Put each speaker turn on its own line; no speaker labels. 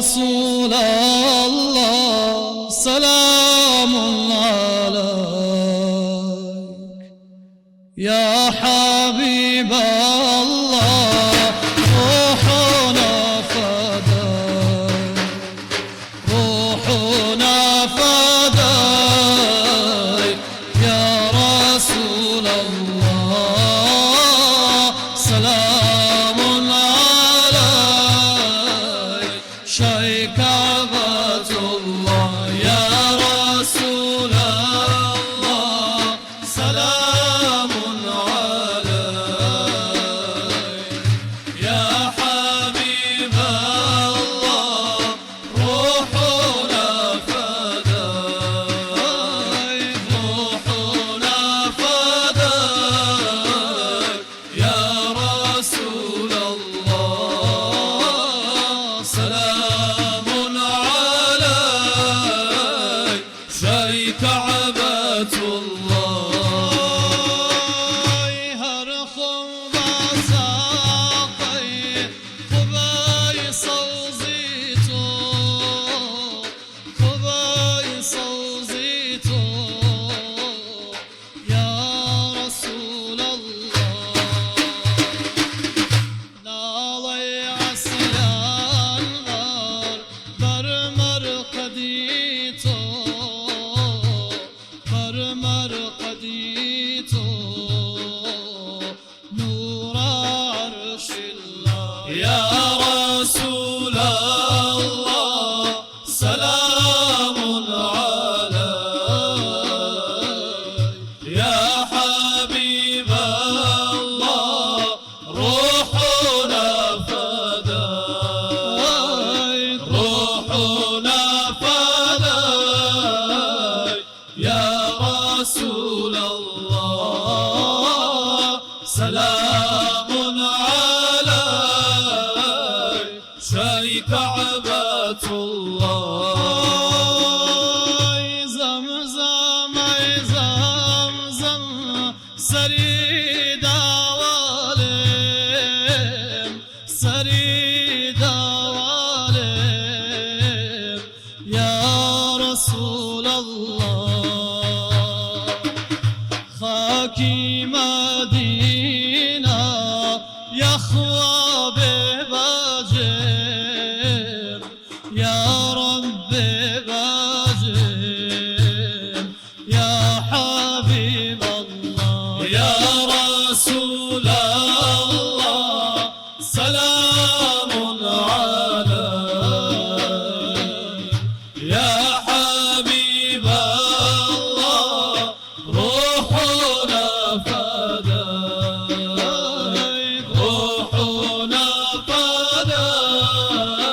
رسول الله سلام عليك يا حبيب الله روحنا فداك روحنا فداك يا رسول الله سلام عليك شي كعبة الله يا رسول الله سلام عليك يا حبيب الله روحنا فداك روحنا فداك يا رسول الله سلام عليك شي كعبة الله هرخم بساقي خباي صوزيتو خباي صوزيتو يا رسول الله نالي عسيان غار برمر قديتو برمر قديتو نور عرش الله يا رسول الله سلام عليك يا حبيب الله روحنا فداك روحنا فداك يا رسول الله سلام عليك شي كعبة الله زمزم زمزم سريد والم سريد والم يا رسول الله خاكي مدينة يخوى ببجر يا رب بجر يا حبيب الله يا رسول الله سلام عليك يا حبيب الله روحنا فداك روحنا فداك